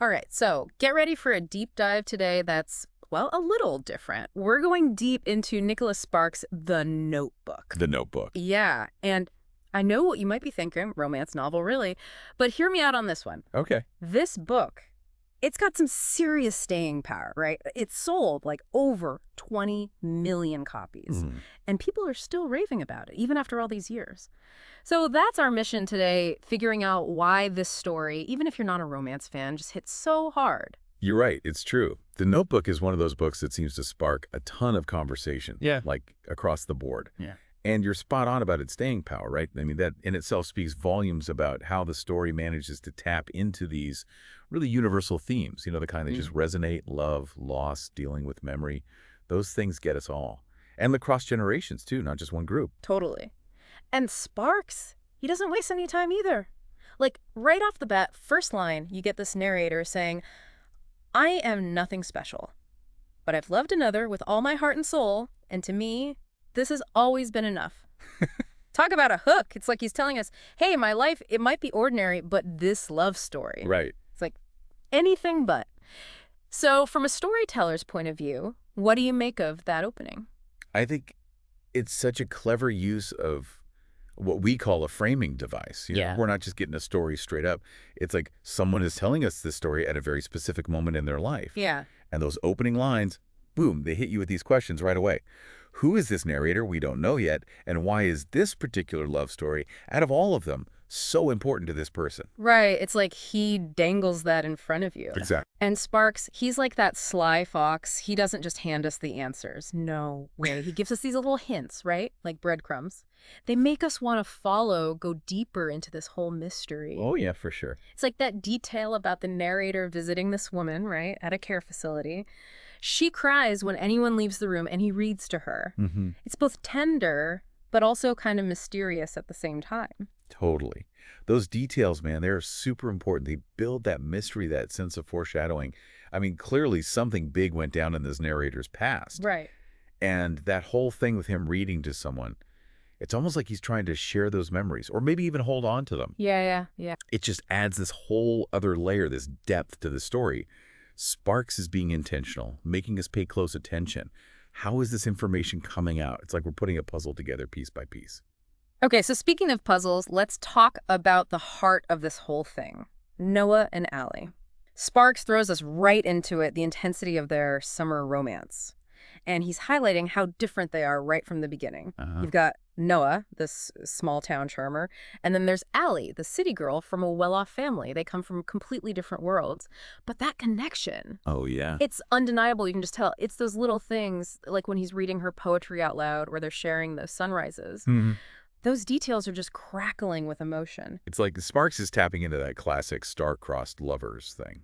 All right, so get ready for a deep dive today that's, well, a little different. We're going deep into Nicholas Sparks' The Notebook. The Notebook. Yeah, and I know what you might be thinking, romance novel, really, but hear me out on this one. Okay. This book, it's got some serious staying power, right? It's sold like over 20 million copies, Mhm. and people are still raving about it, even after all these years. So that's our mission today, figuring out why this story, even if you're not a romance fan, just hits so hard. You're right. It's true. The Notebook is one of those books that seems to spark a ton of conversation, Yeah. like across the board. Yeah. And you're spot on about its staying power, right? I mean, that in itself speaks volumes about how the story manages to tap into these really universal themes, the kind that just resonate: love, loss, dealing with memory. Those things get us all. And the cross generations, too, not just one group. Totally. And Sparks, he doesn't waste any time either. Like, right off the bat, first line, you get this narrator saying, I am nothing special, but I've loved another with all my heart and soul, and to me, this has always been enough. Talk about a hook. It's like he's telling us, hey, my life, it might be ordinary, but this love story. Right. It's like anything but. So from a storyteller's point of view, what do you make of that opening? I think it's such a clever use of what we call a framing device. Yeah. We're not just getting a story straight up. It's like someone is telling us this story at a very specific moment in their life. Yeah. And those opening lines, boom, they hit you with these questions right away. Who is this narrator? We don't know yet. And why is this particular love story, out of all of them, so important to this person? Right. It's like he dangles that in front of you. Exactly. And Sparks, he's like that sly fox. He doesn't just hand us the answers. No way. He gives us these little hints, right? Like breadcrumbs. They make us want to follow, go deeper into this whole mystery. Oh, yeah, for sure. It's like that detail about the narrator visiting this woman, right, at a care facility. She cries when anyone leaves the room, and he reads to her. Mm-hmm. It's both tender, but also kind of mysterious at the same time. Totally. Those details, man, they're super important. They build that mystery, that sense of foreshadowing. I mean, clearly something big went down in this narrator's past. Right. And that whole thing with him reading to someone, it's almost like he's trying to share those memories or maybe even hold on to them. Yeah. It just adds this whole other layer, this depth to the story. Sparks is being intentional, making us pay close attention. How is this information coming out? It's like we're putting a puzzle together piece by piece. Okay, so speaking of puzzles, let's talk about the heart of this whole thing. Noah and Allie. Sparks throws us right into it, the intensity of their summer romance. And he's highlighting how different they are right from the beginning. You've got Noah, this small-town charmer, and then there's Allie, the city girl from a well-off family. They come from completely different worlds. But that connection, Oh, yeah. it's undeniable. You can just tell. It's those little things, like when he's reading her poetry out loud or they're sharing those sunrises. Those details are just crackling with emotion. It's like Sparks is tapping into that classic star-crossed lovers thing,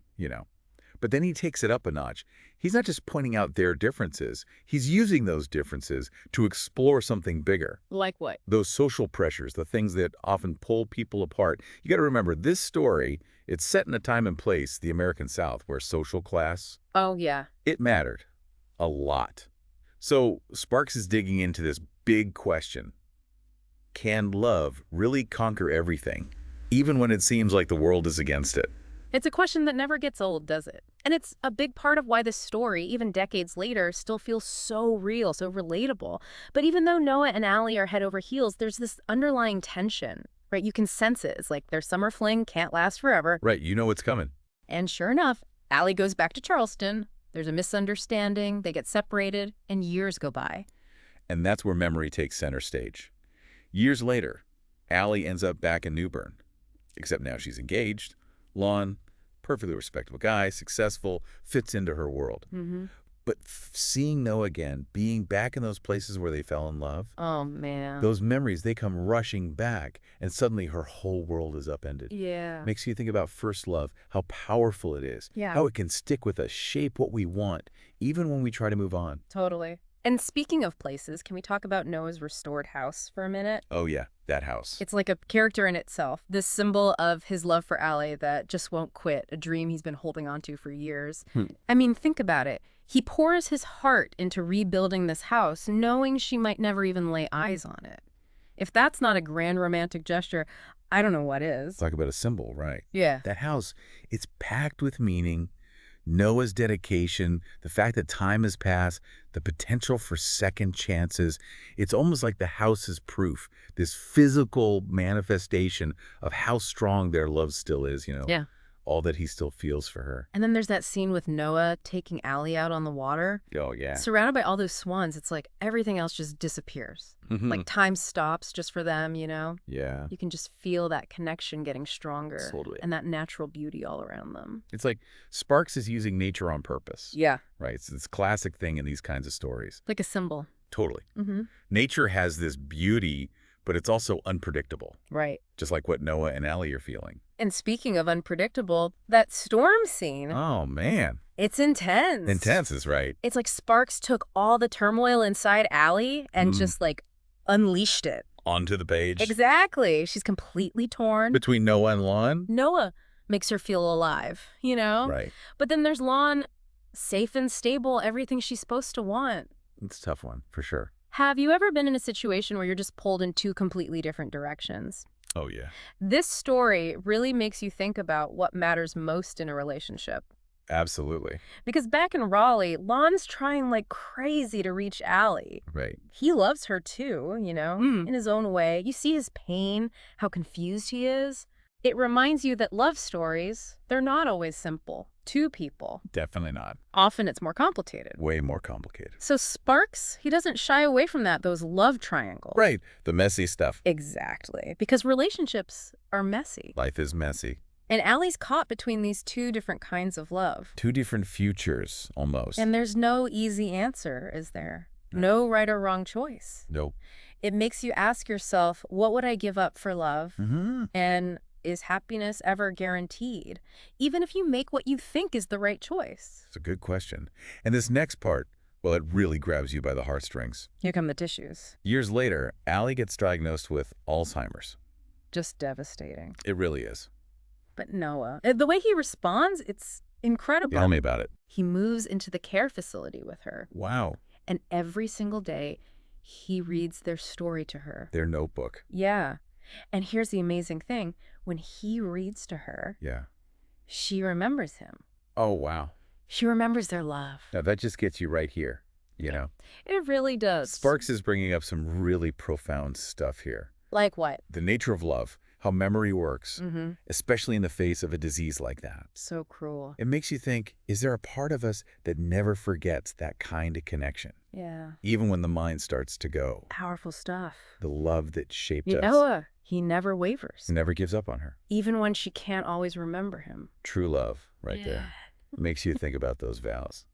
But then he takes it up a notch. He's not just pointing out their differences. He's using those differences to explore something bigger. Like what? Those social pressures, the things that often pull people apart. You got to remember, this story, it's set in a time and place, the American South, where social class, Oh, yeah. it mattered a lot. So Sparks is digging into this big question. Can love really conquer everything, even when it seems like the world is against it? It's a question that never gets old, does it? And it's a big part of why this story, even decades later, still feels so real, so relatable. But even though Noah and Allie are head over heels, there's this underlying tension, right? You can sense it. It's like their summer fling can't last forever. Right, you know what's coming. And sure enough, Allie goes back to Charleston. There's a misunderstanding. They get separated, and years go by. And that's where memory takes center stage. Years later, Allie ends up back in New Bern. Except now she's engaged. Lon, perfectly respectable guy, successful, fits into her world. But seeing Noah again, being back in those places where they fell in love, Oh, man. those memories, they come rushing back, and suddenly her whole world is upended. Yeah. Makes you think about first love, how powerful it is, Yeah. how it can stick with us, shape what we want, even when we try to move on. Totally. And speaking of places, can we talk about Noah's restored house for a minute? Oh yeah, that house. It's like a character in itself, this symbol of his love for Allie that just won't quit, a dream he's been holding on to for years. I mean, think about it. He pours his heart into rebuilding this house, knowing she might never even lay eyes on it. If that's not a grand romantic gesture, I don't know what is. Talk about a symbol, right? Yeah. That house, it's packed with meaning. Noah's dedication, the fact that time has passed, the potential for second chances. It's almost like the house is proof, this physical manifestation of how strong their love still is, Yeah. all that he still feels for her. And then there's that scene with Noah taking Allie out on the water. Oh, yeah. Surrounded by all those swans, it's like everything else just disappears. Like time stops just for them, Yeah. You can just feel that connection getting stronger. Totally. And that natural beauty all around them. It's like Sparks is using nature on purpose. Yeah. Right? It's this classic thing in these kinds of stories. Like a symbol. Totally. Nature has this beauty, but it's also unpredictable. Right. Just like what Noah and Allie are feeling. And speaking of unpredictable, that storm scene, Oh, man. it's intense. Intense is right. It's like Sparks took all the turmoil inside Allie and just like unleashed it. Onto the page. Exactly. She's completely torn. Between Noah and Lon. Noah makes her feel alive, Right. But then there's Lon, safe and stable, everything she's supposed to want. It's a tough one, for sure. Have you ever been in a situation where you're just pulled in two completely different directions? Oh, yeah. This story really makes you think about what matters most in a relationship. Absolutely. Because back in Raleigh, Lon's trying like crazy to reach Allie. Right. He loves her too, in his own way. You see his pain, how confused he is. It reminds you that love stories, they're not always simple. Two people. Definitely not. Often it's more complicated. Way more complicated. So Sparks, he doesn't shy away from those love triangles. Right. The messy stuff. Exactly. Because relationships are messy. Life is messy. And Allie's caught between these two different kinds of love. Two different futures, almost. And there's no easy answer, is there? No right or wrong choice. Nope. It makes you ask yourself, what would I give up for love? And is happiness ever guaranteed? Even if you make what you think is the right choice. It's a good question. And this next part, well, it really grabs you by the heartstrings. Here come the tissues. Years later, Allie gets diagnosed with Alzheimer's. Just devastating. It really is. But Noah, the way he responds, it's incredible. Tell me about it. He moves into the care facility with her. Wow. And every single day, he reads their story to her. Their notebook. Yeah. And here's the amazing thing. When he reads to her, Yeah. she remembers him. Oh, wow. She remembers their love. Now, that just gets you right here, It really does. Sparks is bringing up some really profound stuff here. Like what? The nature of love, how memory works, especially in the face of a disease like that. So cruel. It makes you think, is there a part of us that never forgets that kind of connection? Yeah. Even when the mind starts to go. Powerful stuff. The love that shaped us. Noah, he never wavers. Never gives up on her. Even when she can't always remember him. True love, right there. Makes you think about those vows,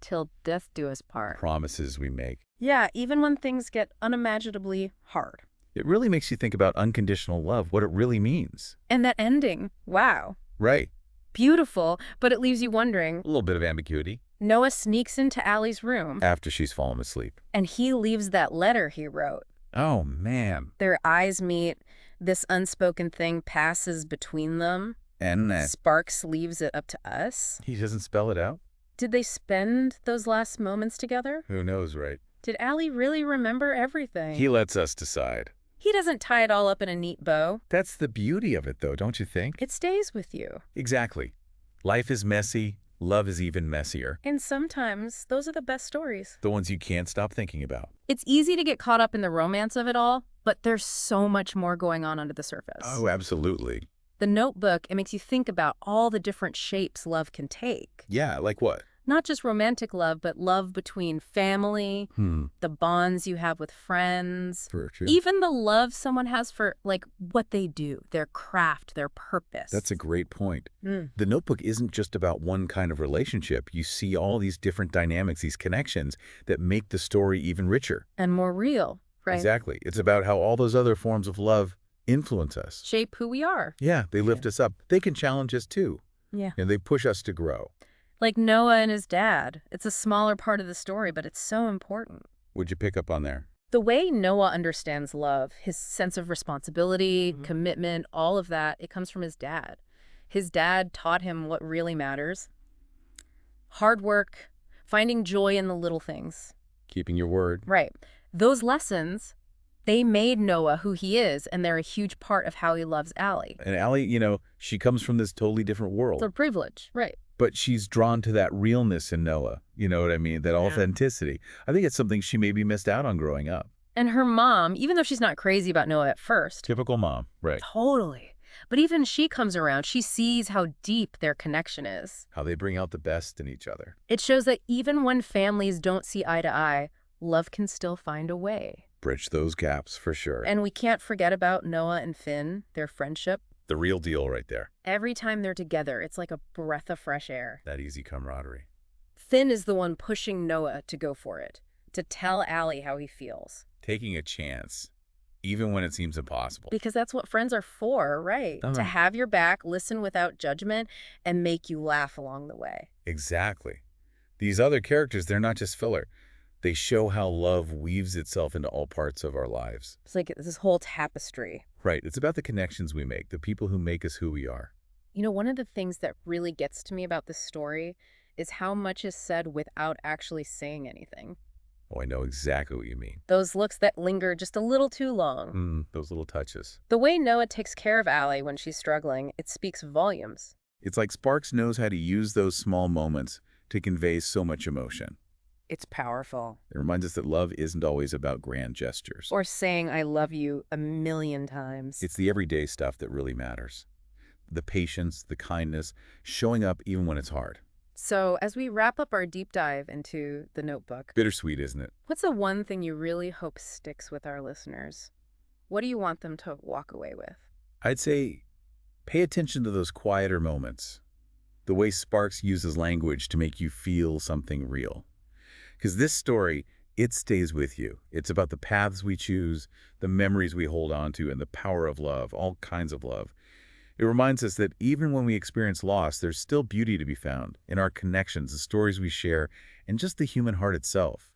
Till death do us part. promises we make. Yeah, even when things get unimaginably hard. It really makes you think about unconditional love, what it really means. And that ending, wow. Right. Beautiful, but it leaves you wondering. A little bit of ambiguity. Noah sneaks into Allie's room. After she's fallen asleep. And he leaves that letter he wrote. Oh, man. Their eyes meet. This unspoken thing passes between them. And Sparks leaves it up to us. he doesn't spell it out? Did they spend those last moments together? Who knows, right? Did Allie really remember everything? He lets us decide. He doesn't tie it all up in a neat bow. That's the beauty of it, though, don't you think? It stays with you. Exactly. Life is messy. Love is even messier. And sometimes those are the best stories. The ones you can't stop thinking about. It's easy to get caught up in the romance of it all, but there's so much more going on under the surface. Oh, absolutely. The Notebook, it makes you think about all the different shapes love can take. Yeah, like what? Not just romantic love, but love between family, the bonds you have with friends, For true. even the love someone has for, like, what they do, their craft, their purpose. That's a great point. The Notebook isn't just about one kind of relationship. You see all these different dynamics, these connections that make the story even richer. And more real, right? Exactly. It's about how all those other forms of love influence us. Shape who we are. Yeah, they lift us up. They can challenge us too. Yeah. And they push us to grow. Like Noah and his dad. It's a smaller part of the story, but it's so important. Would you pick up on there? The way Noah understands love, his sense of responsibility, commitment, all of that, it comes from his dad. His dad taught him what really matters. Hard work, finding joy in the little things. Keeping your word. Right. Those lessons, They made Noah who he is, and they're a huge part of how he loves Allie. And Allie, she comes from this totally different world. It's a privilege. Right. But she's drawn to that realness in Noah. You know what I mean? That authenticity. I think it's something she maybe missed out on growing up. And her mom, even though she's not crazy about Noah at first. Typical mom, right. Totally. But even she comes around. She sees how deep their connection is. How they bring out the best in each other. It shows that even when families don't see eye to eye, love can still find a way. Bridge those gaps for sure. And we can't forget about Noah and Finn, their friendship. The real deal right there. Every time they're together, it's like a breath of fresh air. That easy camaraderie. Finn is the one pushing Noah to go for it, to tell Allie how he feels. Taking a chance, even when it seems impossible. Because that's what friends are for, right? To have your back, listen without judgment, and make you laugh along the way. Exactly. These other characters, they're not just filler. They show how love weaves itself into all parts of our lives. It's like this whole tapestry. Right. It's about the connections we make, the people who make us who we are. You know, one of the things that really gets to me about this story is how much is said without actually saying anything. Oh, I know exactly what you mean. Those looks that linger just a little too long. Those little touches. The way Noah takes care of Allie when she's struggling, it speaks volumes. It's like Sparks knows how to use those small moments to convey so much emotion. It's powerful. It reminds us that love isn't always about grand gestures. Or saying I love you 1,000,000 times. It's the everyday stuff that really matters. The patience, the kindness, showing up even when it's hard. So as we wrap up our deep dive into The Notebook, Bittersweet, isn't it? what's the one thing you really hope sticks with our listeners? What do you want them to walk away with? I'd say pay attention to those quieter moments. The way Sparks uses language to make you feel something real. Because this story, it stays with you. It's about the paths we choose, the memories we hold on to, and the power of love, all kinds of love. It reminds us that even when we experience loss, there's still beauty to be found in our connections, the stories we share, and just the human heart itself.